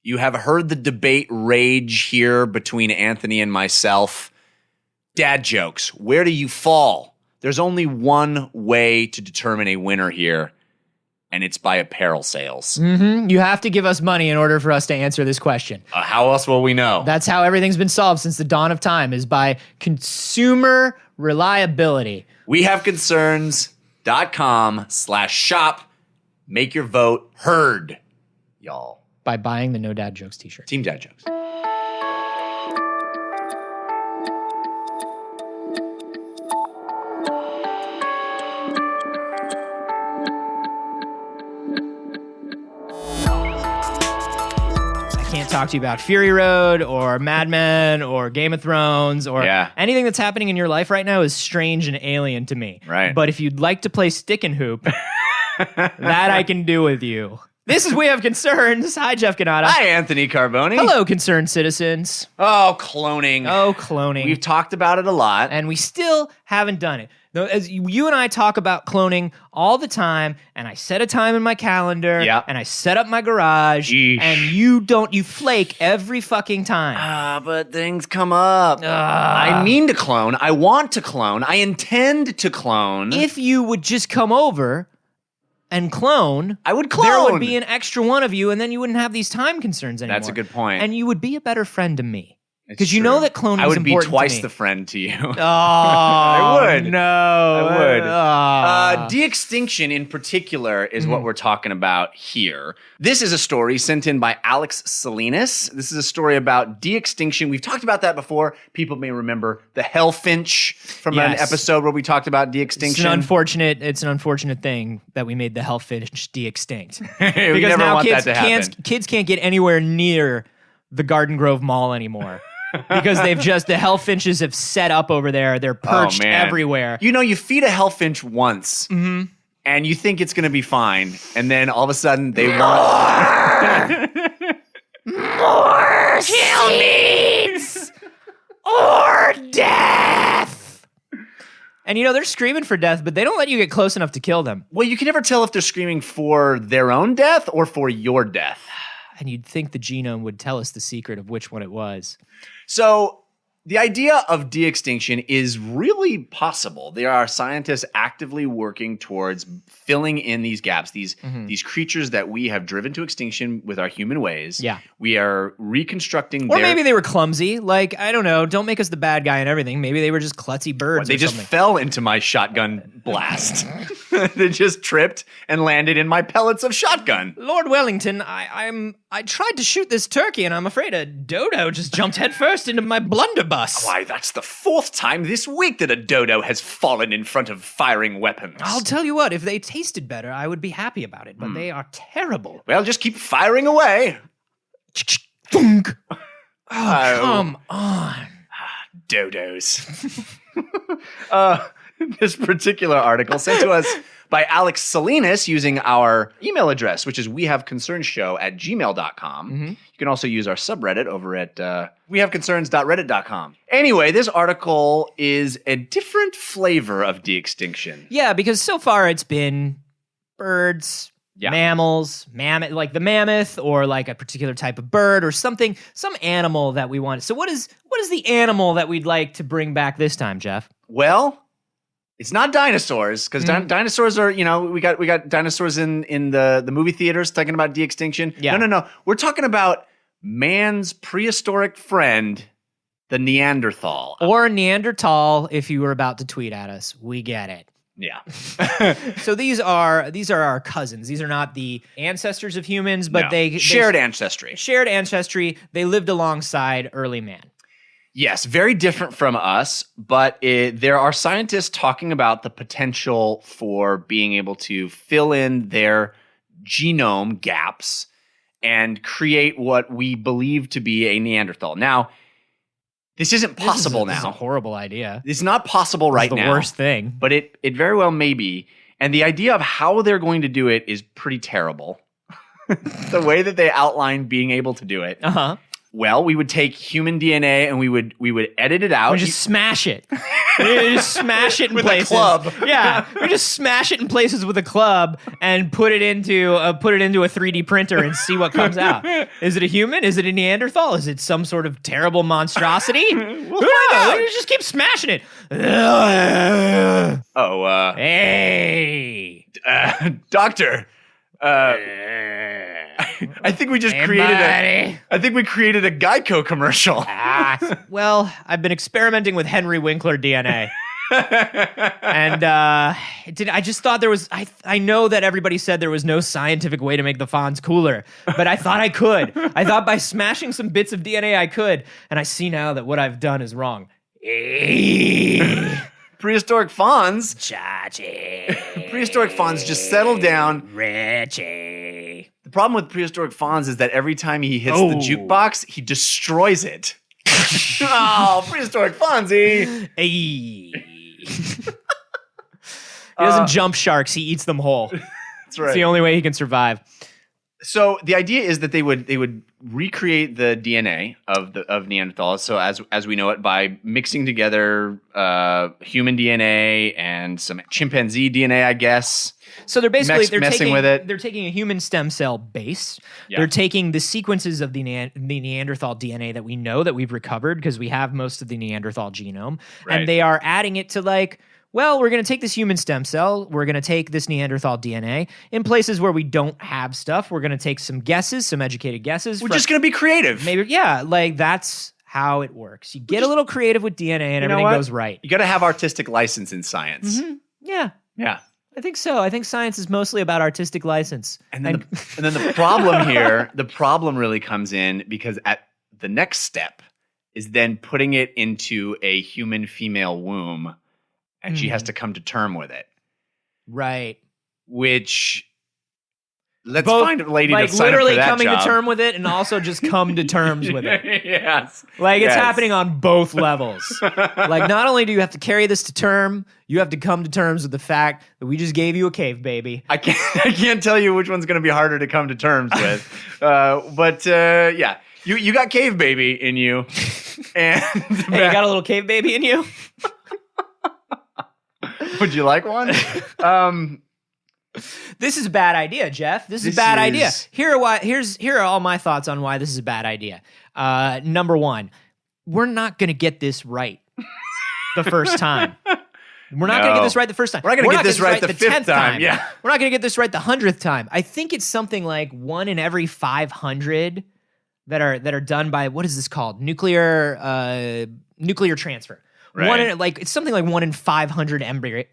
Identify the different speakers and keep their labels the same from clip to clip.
Speaker 1: You have heard the debate rage here between Anthony and myself. Dad jokes, where do you fall? There's only one way to determine a winner here, and it's by apparel sales.
Speaker 2: Mm-hmm. You have to give us money in order for us to answer this question.
Speaker 1: How else will we know?
Speaker 2: That's how everything's been solved since the dawn of time, is by consumer reliability.
Speaker 1: WeHaveConcerns.com/shop. Make your vote heard, y'all.
Speaker 2: By buying the No Dad Jokes t-shirt.
Speaker 1: Team Dad Jokes.
Speaker 2: Can't talk to you about Fury Road or Mad Men or Game of Thrones or anything that's happening in your life right now is strange and alien to me.
Speaker 1: Right.
Speaker 2: But if you'd like to play stick and hoop, that I can do with you. This is We Have Concerns. Hi, Jeff Cannata.
Speaker 1: Hi, Anthony Carboni.
Speaker 2: Hello, concerned citizens.
Speaker 1: Oh, cloning.
Speaker 2: Oh, cloning.
Speaker 1: We've talked about it a lot.
Speaker 2: And we still haven't done it. Though, as you and I talk about cloning all the time, and I set a time in my calendar, and I set up my garage, and you flake every fucking time.
Speaker 1: But things come up. I mean to clone. I want to clone. I intend to clone.
Speaker 2: If you would just come over and clone,
Speaker 1: I would clone.
Speaker 2: There would be an extra one of you, and then you wouldn't have these time concerns anymore.
Speaker 1: That's a good point.
Speaker 2: And you would be a better friend to me. Because you know that cloning is important to me.
Speaker 1: I would be twice the friend to you.
Speaker 2: Oh,
Speaker 1: I would.
Speaker 2: No.
Speaker 1: I would. De-extinction in particular is what we're talking about here. This is a story sent in by Alex Salinas. This is a story about de-extinction. We've talked about that before. People may remember the hellfinch from an episode where we talked about de-extinction.
Speaker 2: It's an unfortunate thing that we made the hellfinch de-extinct.
Speaker 1: We never want that to happen.
Speaker 2: Kids can't get anywhere near the Garden Grove Mall anymore. Because the hellfinches have set up over there. They're perched everywhere.
Speaker 1: You know, you feed a hellfinch once, and you think it's going to be fine, and then all of a sudden they want
Speaker 2: more kill meats or death. And you know, they're screaming for death, but they don't let you get close enough to kill them.
Speaker 1: Well, you can never tell if they're screaming for their own death or for your death.
Speaker 2: And you'd think the genome would tell us the secret of which one it was.
Speaker 1: So the idea of de-extinction is really possible. There are scientists actively working towards filling in these gaps, these creatures that we have driven to extinction with our human ways.
Speaker 2: Yeah.
Speaker 1: We are reconstructing
Speaker 2: Or maybe they were clumsy. Like, I don't know. Don't make us the bad guy and everything. Maybe they were just klutzy birds
Speaker 1: They just fell into my shotgun blast. They just tripped and landed in my pellets of shotgun.
Speaker 2: Lord Wellington, I tried to shoot this turkey and I'm afraid a dodo just jumped headfirst into my blunderbuss.
Speaker 1: Why, that's the 4th time this week that a dodo has fallen in front of firing weapons.
Speaker 2: I'll tell you what, if they tasted better, I would be happy about it, but they are terrible.
Speaker 1: Well, just keep firing away.
Speaker 2: Thunk. Oh, come on.
Speaker 1: Dodos. This particular article sent to us by Alex Salinas using our email address, which is wehaveconcernshow@gmail.com. You can also use our subreddit over at wehaveconcerns.reddit.com. Anyway, this article is a different flavor of de-extinction.
Speaker 2: Yeah, because so far it's been birds, mammals, like the mammoth, or like a particular type of bird or something, some animal that we want. So what is the animal that we'd like to bring back this time, Jeff?
Speaker 1: Well, it's not dinosaurs, because dinosaurs are, we got dinosaurs in the movie theaters talking about de-extinction.
Speaker 2: Yeah.
Speaker 1: No. We're talking about man's prehistoric friend, the Neanderthal.
Speaker 2: Or Neanderthal, if you were about to tweet at us. We get it.
Speaker 1: Yeah.
Speaker 2: So these are our cousins. These are not the ancestors of humans, but they
Speaker 1: shared ancestry.
Speaker 2: Shared ancestry. They lived alongside early man.
Speaker 1: Yes, very different from us, but there are scientists talking about the potential for being able to fill in their genome gaps and create what we believe to be a Neanderthal. Now, this isn't possible now.
Speaker 2: This is a horrible idea.
Speaker 1: It's not possible right now.
Speaker 2: It's the worst thing.
Speaker 1: But it very well may be. And the idea of how they're going to do it is pretty terrible. The way that they outline being able to do it. Well, we would take human DNA and we would edit it out.
Speaker 2: We just smash it. We just smash it in
Speaker 1: with
Speaker 2: places.
Speaker 1: a club.
Speaker 2: Yeah, we just smash it in places with a club and put it into a 3D printer and see what comes out. Is it a human? Is it a Neanderthal? Is it some sort of terrible monstrosity?
Speaker 1: We'll find out.
Speaker 2: We just keep smashing it. Hey,
Speaker 1: doctor. I think we just created a Geico commercial.
Speaker 2: Well, I've been experimenting with Henry Winkler DNA. And I just thought there was I know that everybody said there was no scientific way to make the Fonz cooler, but I thought I could. I thought by smashing some bits of DNA I could, and I see now that what I've done is wrong.
Speaker 1: Prehistoric Fonz.
Speaker 2: Chachi.
Speaker 1: Prehistoric Fonz just settle down.
Speaker 2: Richie.
Speaker 1: The problem with prehistoric Fonz is that every time he hits the jukebox, he destroys it. Oh, prehistoric Fonzie.
Speaker 2: Hey. He doesn't jump sharks, he eats them whole.
Speaker 1: That's right.
Speaker 2: It's the only way he can survive.
Speaker 1: So the idea is that they would recreate the DNA of Neanderthals. So as we know it, by mixing together human DNA and some chimpanzee DNA, I guess.
Speaker 2: So they're basically
Speaker 1: messing with it.
Speaker 2: They're taking a human stem cell base.
Speaker 1: Yeah.
Speaker 2: They're taking the sequences of the Neanderthal DNA that we know that we've recovered because we have most of the Neanderthal genome,
Speaker 1: Right.
Speaker 2: and they are adding it to we're going to take this human stem cell, we're going to take this Neanderthal DNA in places where we don't have stuff. We're going to take some guesses, some educated guesses.
Speaker 1: We're just going to be creative.
Speaker 2: Maybe, yeah, that's how it works. You get a little creative with DNA and everything goes right.
Speaker 1: You got to have artistic license in science.
Speaker 2: Mm-hmm. Yeah.
Speaker 1: Yeah.
Speaker 2: I think so. I think science is mostly about artistic license.
Speaker 1: And then the problem here, the problem really comes in because at the next step is then putting it into a human female womb, and she has to come to term with it.
Speaker 2: Right.
Speaker 1: Which, let's find a lady to sign up for
Speaker 2: literally
Speaker 1: that
Speaker 2: coming
Speaker 1: job.
Speaker 2: to term with it and also just come to terms with it.
Speaker 1: Yes.
Speaker 2: It's happening on both levels. Not only do you have to carry this to term, you have to come to terms with the fact that we just gave you a cave baby.
Speaker 1: I can't tell you which one's going to be harder to come to terms with. But yeah, you got cave baby in you. And
Speaker 2: hey, you got a little cave baby in you?
Speaker 1: Would you like one?
Speaker 2: This is a bad idea, Jeff. This is a bad idea. Here are all my thoughts on why this is a bad idea. Number one, we're not going to get this right the first time. We're not going to get this right the first time.
Speaker 1: We're not going to get this right the 5th time. Yeah.
Speaker 2: We're not going to get this right the 100th time. I think it's something like 1 in every 500 that are done by, what is this called? Nuclear transfer.
Speaker 1: Right.
Speaker 2: It's something like 1 in 500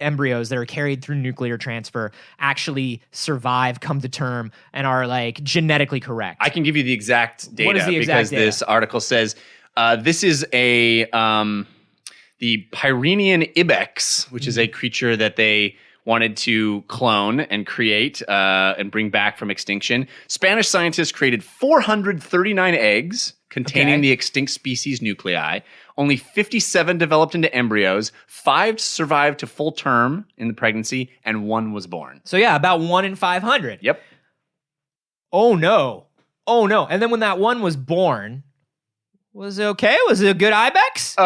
Speaker 2: embryos that are carried through nuclear transfer actually survive, come to term, and are genetically correct.
Speaker 1: I can give you the exact data.
Speaker 2: What is the exact data?
Speaker 1: This article says this is the Pyrenean ibex, which is a creature that they wanted to clone and create and bring back from extinction. Spanish scientists created 439 eggs containing the extinct species nuclei. Only 57 developed into embryos, 5 survived to full term in the pregnancy, and 1 was born.
Speaker 2: So yeah, about 1 in 500.
Speaker 1: Yep.
Speaker 2: Oh no. And then when that one was born, was it okay? Was it a good ibex?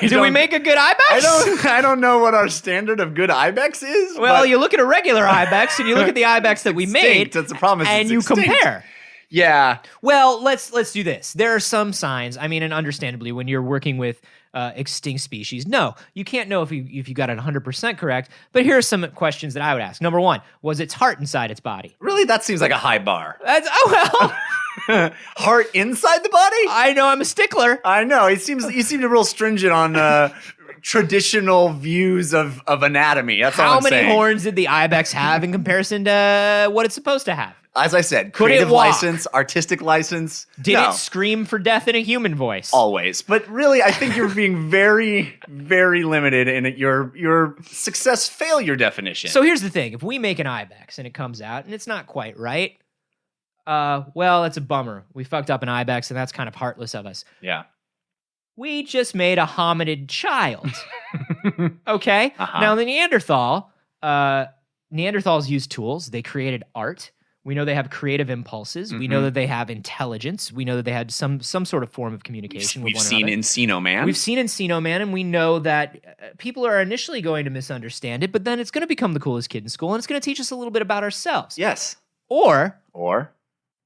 Speaker 2: Did we make a good ibex?
Speaker 1: I don't know what our standard of good ibex is.
Speaker 2: Well, you look at a regular ibex and you look at the ibex that we made.
Speaker 1: That's the problem.
Speaker 2: And you compare.
Speaker 1: Yeah.
Speaker 2: Well, let's do this. There are some signs. I mean, and understandably, when you're working with extinct species, no, you can't know if you got it 100% correct. But here are some questions that I would ask. Number 1, was its heart inside its body?
Speaker 1: Really, that seems like a high bar.
Speaker 2: Heart
Speaker 1: inside the body?
Speaker 2: I know, I'm a stickler.
Speaker 1: I know. You seem real stringent on traditional views of anatomy. That's all I'm saying.
Speaker 2: How many horns did the ibex have in comparison to what it's supposed to have?
Speaker 1: As I said, creative license, artistic license.
Speaker 2: Did it scream for death in a human voice?
Speaker 1: Always. But really, I think you're being very, very limited in your success-failure definition.
Speaker 2: So here's the thing. If we make an ibex and it comes out and it's not quite right, well, it's a bummer. We fucked up an ibex and that's kind of heartless of us.
Speaker 1: Yeah.
Speaker 2: We just made a hominid child. Okay? Uh-huh. Now, the Neanderthals used tools. They created art. We know they have creative impulses. We know that they have intelligence. We know that they had some sort of form of communication with one another.
Speaker 1: We've seen Encino Man.
Speaker 2: We've seen Encino Man, and we know that people are initially going to misunderstand it, but then it's going to become the coolest kid in school, and it's going to teach us a little bit about ourselves.
Speaker 1: Yes.
Speaker 2: Or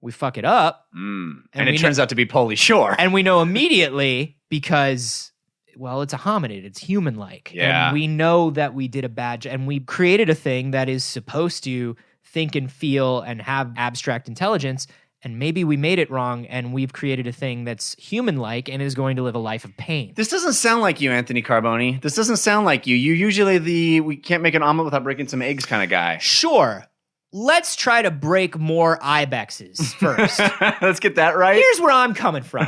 Speaker 2: we fuck it up.
Speaker 1: And it turns out to be Pauly Shore.
Speaker 2: And we know immediately because, well, it's a hominid. It's human-like.
Speaker 1: Yeah.
Speaker 2: And we know that we did a bad job, and we created a thing that is supposed to think and feel and have abstract intelligence, and maybe we made it wrong, and we've created a thing that's human-like and is going to live a life of pain.
Speaker 1: This doesn't sound like you, Anthony Carboni. This doesn't sound like you. You're usually we can't make an omelet without breaking some eggs kind of guy.
Speaker 2: Sure. Let's try to break more ibexes first.
Speaker 1: Let's get that right.
Speaker 2: Here's where I'm coming from.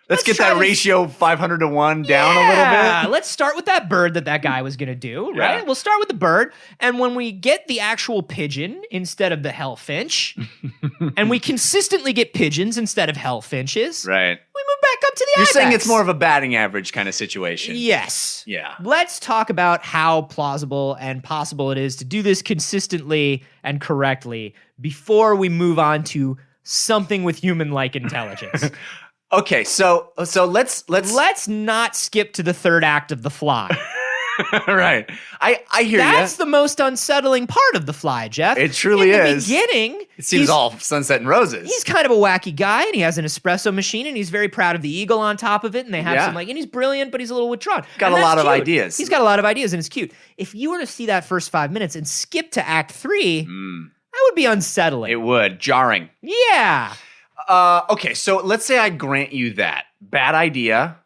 Speaker 1: Let's get that ratio 500 to 1 down a little bit.
Speaker 2: Let's start with that bird that guy was going to do, right?
Speaker 1: Yeah.
Speaker 2: We'll start with the bird. And when we get the actual pigeon instead of the hellfinch, and we consistently get pigeons instead of hellfinches,
Speaker 1: right?
Speaker 2: We move back up to the
Speaker 1: You're
Speaker 2: ibex.
Speaker 1: saying it's more of a batting average kind of situation.
Speaker 2: Yes.
Speaker 1: Yeah.
Speaker 2: Let's talk about how plausible and possible it is to do this consistently and correctly before we move on to something with human-like intelligence.
Speaker 1: Okay, so let's
Speaker 2: not skip to the third act of The Fly.
Speaker 1: right. I hear you.
Speaker 2: That's the most unsettling part of The Fly, Jeff.
Speaker 1: It truly is.
Speaker 2: In the beginning,
Speaker 1: It seems all sunset and roses.
Speaker 2: he's kind of a wacky guy, and he has an espresso machine, and he's very proud of the eagle on top of it, and they have some and he's brilliant, but he's a little withdrawn.
Speaker 1: Got
Speaker 2: And
Speaker 1: a lot
Speaker 2: that's
Speaker 1: of
Speaker 2: cute.
Speaker 1: ideas.
Speaker 2: He's got a lot of ideas, and it's cute. If you were to see that first 5 minutes and skip to Act 3, that would be unsettling.
Speaker 1: It would. Jarring.
Speaker 2: Yeah.
Speaker 1: Okay, so let's say I grant you that. Bad idea.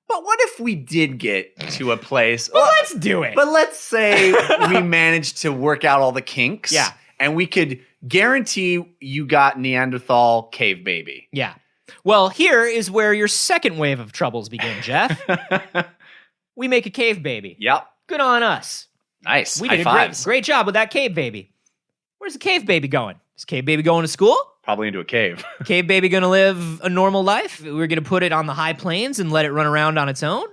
Speaker 1: But what if we did get to a place?
Speaker 2: Well, let's do it.
Speaker 1: But let's say we managed to work out all the kinks.
Speaker 2: Yeah.
Speaker 1: And we could guarantee you got Neanderthal cave baby.
Speaker 2: Yeah. Well, here is where your second wave of troubles begin, Jeff. We make a cave baby.
Speaker 1: Yep.
Speaker 2: Good on us.
Speaker 1: Nice.
Speaker 2: We
Speaker 1: High
Speaker 2: did
Speaker 1: fives.
Speaker 2: a great job with that cave baby. Where's the cave baby going? Is cave baby going to school?
Speaker 1: Probably into a cave.
Speaker 2: Cave baby going to live a normal life? We're going to put it on the high plains and let it run around on its own?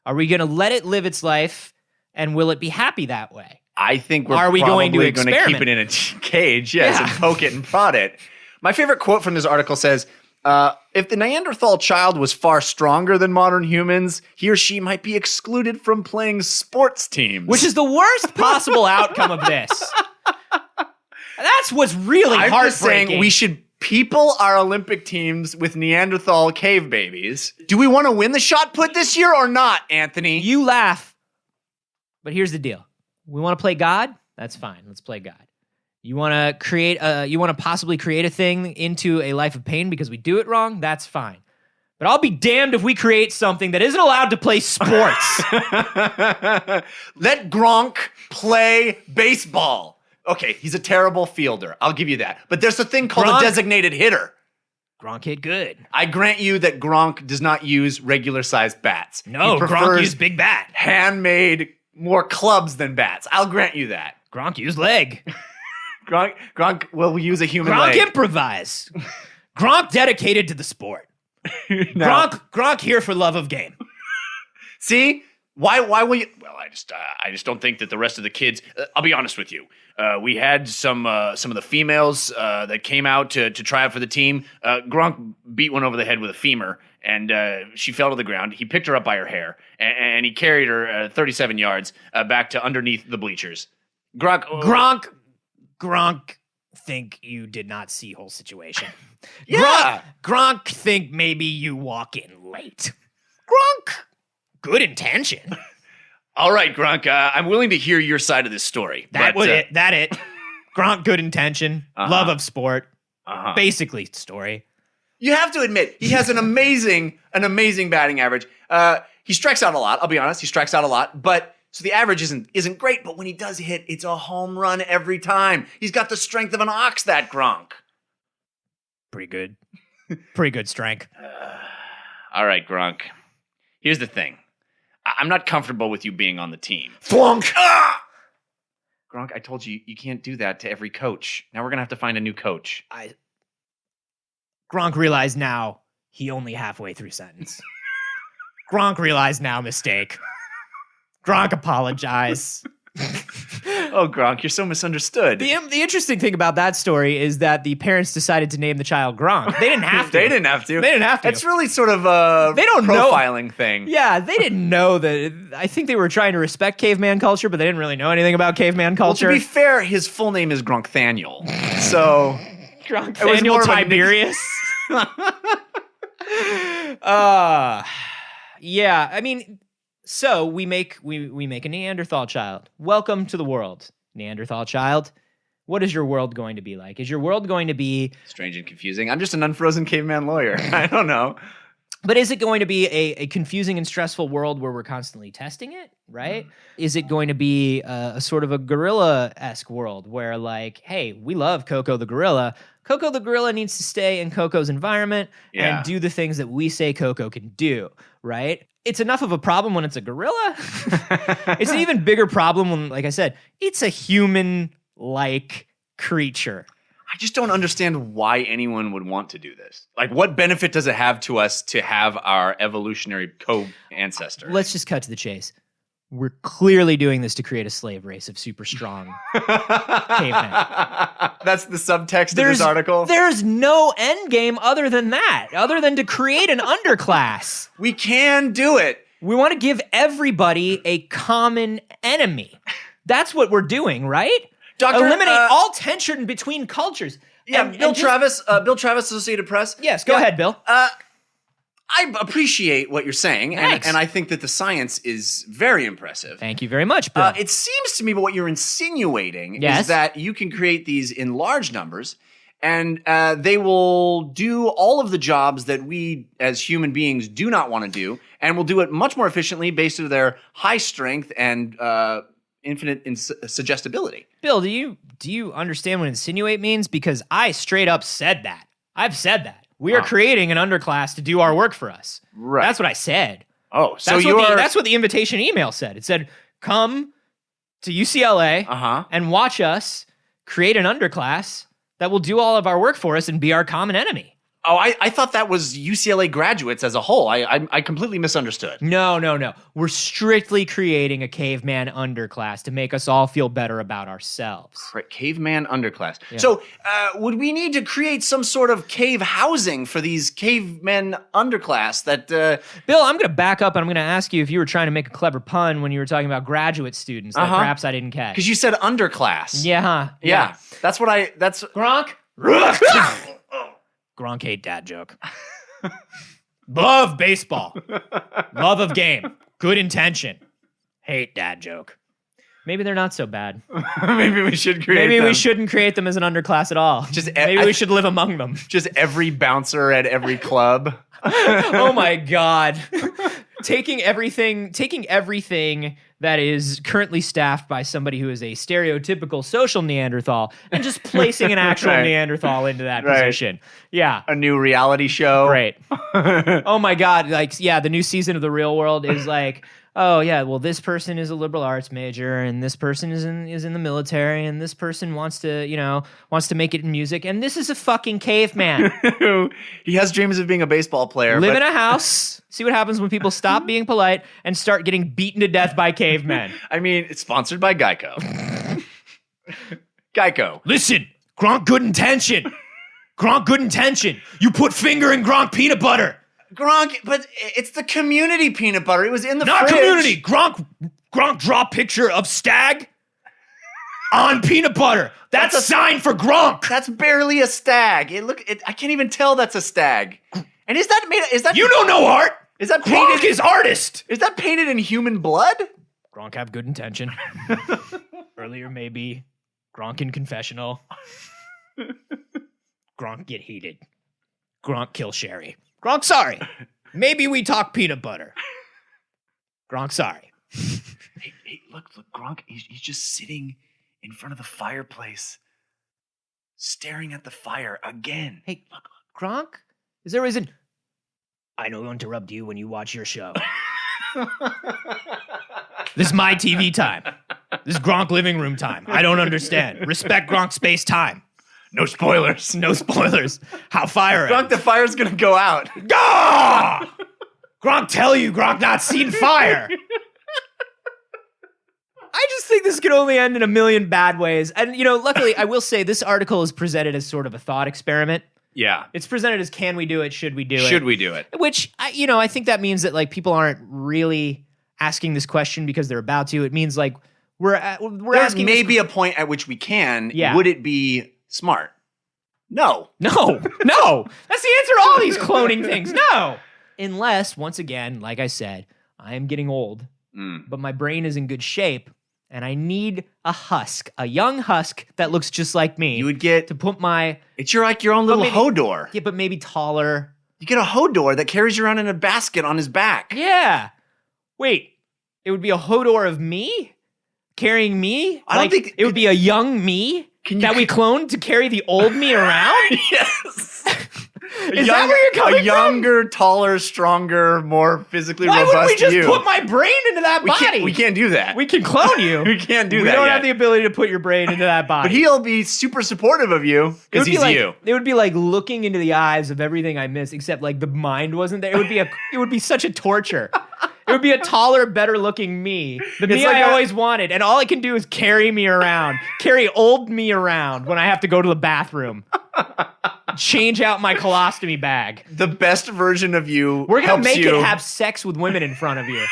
Speaker 2: Are we going to let it live its life, and will it be happy that way?
Speaker 1: I think we're
Speaker 2: Are we going to
Speaker 1: probably going to keep
Speaker 2: experiment?
Speaker 1: it in a cage, yes, and poke it and prod it. My favorite quote from this article says, if the Neanderthal child was far stronger than modern humans, he or she might be excluded from playing sports teams.
Speaker 2: Which is the worst possible outcome of this. That's what's really
Speaker 1: I'm
Speaker 2: heartbreaking.
Speaker 1: just saying we should people our Olympic teams with Neanderthal cave babies. Do we want to win the shot put this year or not, Anthony?
Speaker 2: You laugh, but here's the deal. We want to play God? That's fine. Let's play God. You want to possibly create a thing into a life of pain because we do it wrong? That's fine. But I'll be damned if we create something that isn't allowed to play sports.
Speaker 1: Let Gronk play baseball. Okay, he's a terrible fielder. I'll give you that. But there's a thing called a designated hitter.
Speaker 2: Gronk hit good.
Speaker 1: I grant you that Gronk does not use regular-sized bats.
Speaker 2: No,
Speaker 1: he
Speaker 2: Gronk used big bat.
Speaker 1: Handmade, more clubs than bats. I'll grant you that.
Speaker 2: Gronk used leg.
Speaker 1: Gronk will use a human
Speaker 2: Gronk
Speaker 1: leg.
Speaker 2: improvise. Gronk dedicated to the sport. Gronk here for love of game.
Speaker 1: See? Why will you? Well, I just don't think that the rest of the kids. I'll be honest with you. We had some of the females that came out to try out for the team. Gronk beat one over the head with a femur, and she fell to the ground. He picked her up by her hair, and he carried her 37 yards back to underneath the bleachers.
Speaker 2: Gronk, think you did not see whole situation.
Speaker 1: Yeah.
Speaker 2: Gronk, think maybe you walk in late. Gronk, good intention.
Speaker 1: All right, Gronk, I'm willing to hear your side of this story.
Speaker 2: That it. Gronk, good intention, love of sport, basically story.
Speaker 1: You have to admit, he has an amazing batting average. He strikes out a lot. I'll be honest, he strikes out a lot, but so the average isn't great. But when he does hit, it's a home run every time. He's got the strength of an ox. That Gronk.
Speaker 2: Pretty good. Pretty good strength.
Speaker 1: All right, Gronk. Here's the thing. I'm not comfortable with you being on the team.
Speaker 2: Flunk!
Speaker 1: Gronk, I told you, you can't do that to every coach. Now we're going to have to find a new coach.
Speaker 2: Gronk realized now he only halfway through sentence. Gronk realized now mistake. Gronk apologize.
Speaker 1: Oh, Gronk, you're so misunderstood.
Speaker 2: The interesting thing about that story is that the parents decided to name the child Gronk. They didn't have to.
Speaker 1: They didn't have to. It's really sort of a profiling thing.
Speaker 2: Yeah, they didn't know that. I think they were trying to respect caveman culture, but they didn't really know anything about caveman culture.
Speaker 1: Well, to be fair, his full name is Gronkthaniel. So
Speaker 2: Gronkthaniel Tiberius. Yeah, I mean, so we make a Neanderthal child. Welcome to the world, Neanderthal child. What is your world going to be like? Is your world going to be
Speaker 1: strange and confusing? I'm just an unfrozen caveman lawyer. I don't know.
Speaker 2: But is it going to be a confusing and stressful world where we're constantly testing it, right? Is it going to be a sort of a gorilla-esque world where, like, hey, we love Coco the gorilla. Coco the gorilla needs to stay in Coco's environment and do the things that we say Coco can do, right? It's enough of a problem when it's a gorilla. It's an even bigger problem when, like I said, it's a human-like creature.
Speaker 1: I just don't understand why anyone would want to do this. Like, what benefit does it have to us to have our evolutionary co-ancestor?
Speaker 2: Let's just cut to the chase. We're clearly doing this to create a slave race of super strong cavemen.
Speaker 1: That's the subtext of this article?
Speaker 2: There's no end game other than that, other than to create an underclass.
Speaker 1: We can do it.
Speaker 2: We want to give everybody a common enemy. That's what we're doing, right? Eliminate all tension between cultures.
Speaker 1: Yeah, Bill Travis, Associated Press.
Speaker 2: Yes, go ahead, Bill.
Speaker 1: I appreciate what you're saying, and I think that the science is very impressive.
Speaker 2: Thank you very much, Bill.
Speaker 1: It seems to me, but what you're insinuating is that you can create these in large numbers, and they will do all of the jobs that we as human beings do not want to do, and will do it much more efficiently based on their high strength and infinite suggestibility.
Speaker 2: Bill, do you understand what insinuate means? Because I straight up said that. I've said that. We are creating an underclass to do our work for us.
Speaker 1: Right.
Speaker 2: That's what I said.
Speaker 1: Oh, so
Speaker 2: that's what the invitation email said. It said, come to UCLA and watch us create an underclass that will do all of our work for us and be our common enemy.
Speaker 1: Oh, I thought that was UCLA graduates as a whole. I completely misunderstood.
Speaker 2: No. We're strictly creating a caveman underclass to make us all feel better about ourselves.
Speaker 1: Caveman underclass. Yeah. So would we need to create some sort of cave housing for these cavemen underclass that...
Speaker 2: Bill, I'm going to back up and I'm going to ask you if you were trying to make a clever pun when you were talking about graduate students that perhaps I didn't catch.
Speaker 1: Because you said underclass.
Speaker 2: Yeah.
Speaker 1: That's what that's...
Speaker 2: Gronk? Gronk hate dad joke. Love baseball. Love of game. Good intention. Hate dad joke. Maybe they're not so bad.
Speaker 1: Maybe we should create them.
Speaker 2: Maybe we shouldn't create them as an underclass at all. Maybe we should live among them.
Speaker 1: Just every bouncer at every club.
Speaker 2: Oh my God. Taking everything that is currently staffed by somebody who is a stereotypical social Neanderthal and just placing an actual Neanderthal into that position. Yeah.
Speaker 1: A new reality show.
Speaker 2: Great. Oh my God. Like, yeah, the new season of The Real World is like, oh yeah, well, this person is a liberal arts major and this person is in the military and this person wants to make it in music and this is a fucking caveman.
Speaker 1: He has dreams of being a baseball player.
Speaker 2: Live in a house. See what happens when people stop being polite and start getting beaten to death by cavemen.
Speaker 1: I mean, it's sponsored by Geico. Geico.
Speaker 2: Listen, Gronk good intention. Gronk good intention. You put finger in Gronk peanut butter.
Speaker 1: Gronk, but it's the community peanut butter. It was in the fridge.
Speaker 2: Not community. Gronk draw picture of stag on peanut butter. That's a sign for Gronk.
Speaker 1: That's barely a stag. I can't even tell that's a stag. And is that
Speaker 2: you don't know art?
Speaker 1: Is that
Speaker 2: Gronk is artist?
Speaker 1: Is that painted in human blood?
Speaker 2: Gronk have good intention. Earlier maybe Gronk in confessional. Gronk get heated. Gronk kill Sherry. Gronk sorry. Maybe we talk peanut butter. Gronk sorry.
Speaker 1: Hey, look, Gronk, he's just sitting in front of the fireplace, staring at the fire again.
Speaker 2: Hey, look, Gronk, is there a reason? I don't want to interrupt you when you watch your show. This is my TV time. This is Gronk living room time. I don't understand. Respect Gronk space time.
Speaker 1: No spoilers.
Speaker 2: No spoilers. How fire
Speaker 1: Gronk, the fire's gonna go out.
Speaker 2: Gah! Gronk tell you Gronk not seen fire. I just think this could only end in a million bad ways. And, luckily, I will say this article is presented as sort of a thought experiment.
Speaker 1: Yeah.
Speaker 2: It's presented as, can we do it? Should we do it?
Speaker 1: Should we do it?
Speaker 2: Which, I think that means that, like, people aren't really asking this question because they're about to. It means, like, we're asking.
Speaker 1: There may be a point at which we can.
Speaker 2: Yeah.
Speaker 1: Would it be smart? No.
Speaker 2: No. That's the answer to all these cloning things. No. Unless, once again, like I said, I am getting old, but my brain is in good shape, and I need a young husk that looks just like me.
Speaker 1: You would get
Speaker 2: to put my.
Speaker 1: It's your own little Hodor.
Speaker 2: Yeah, but maybe taller.
Speaker 1: You get a Hodor that carries you around in a basket on his back.
Speaker 2: Yeah. Wait, it would be a Hodor of me carrying me?
Speaker 1: I don't think
Speaker 2: it would be a young me that we cloned to carry the old me around?
Speaker 1: Yes.
Speaker 2: Is that where you're coming
Speaker 1: from? A younger, taller, stronger, more physically robust you.
Speaker 2: Why wouldn't we just put my brain into that body?
Speaker 1: We can't do that.
Speaker 2: We can clone you.
Speaker 1: We can't do that.
Speaker 2: We don't have the ability to put your brain into that body.
Speaker 1: But he'll be super supportive of you because he's you.
Speaker 2: It would be like looking into the eyes of everything I miss, except like the mind wasn't there. It would be such a torture. It would be a taller, better looking me. The me I always wanted. And all I can do is carry me around. Carry old me around when I have to go to the bathroom. Change out my colostomy bag.
Speaker 1: The best version of you.
Speaker 2: We're going to make it have sex with women in front of you.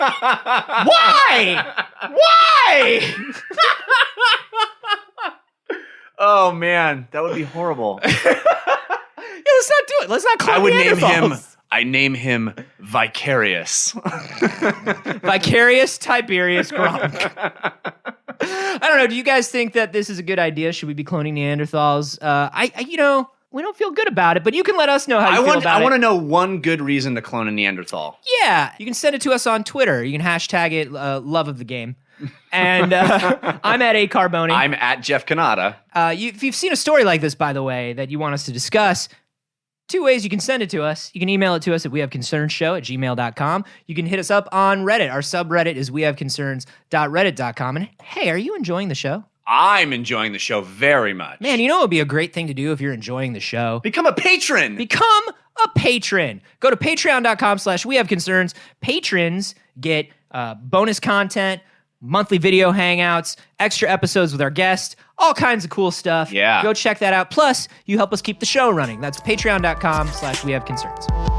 Speaker 2: Why? Why?
Speaker 1: Oh, man. That would be horrible.
Speaker 2: Yeah, let's not do it. Let's not clone Neanderthals.
Speaker 1: I name him Vicarious.
Speaker 2: Vicarious Tiberius Gronk. I don't know. Do you guys think that this is a good idea? Should we be cloning Neanderthals? We don't feel good about it, but you can let us know how you feel about it. I
Speaker 1: want to know one good reason to clone a Neanderthal.
Speaker 2: Yeah. You can send it to us on Twitter. You can hashtag it love of the game. And I'm at A Carboni.
Speaker 1: I'm at Jeff Canada.
Speaker 2: If you've seen a story like this, by the way, that you want us to discuss, two ways you can send it to us. You can email it to us at wehaveconcerns@gmail.com. You can hit us up on Reddit. Our subreddit is wehaveconcerns.reddit.com. And hey, are you enjoying the show?
Speaker 1: I'm enjoying the show very much.
Speaker 2: Man, you know what would be a great thing to do if you're enjoying the show?
Speaker 1: Become a patron.
Speaker 2: Become a patron. Go to patreon.com/wehaveconcerns. Patrons get bonus content, monthly video hangouts, extra episodes with our guests, all kinds of cool stuff.
Speaker 1: Yeah.
Speaker 2: Go check that out. Plus, you help us keep the show running. That's patreon.com/wehaveconcerns.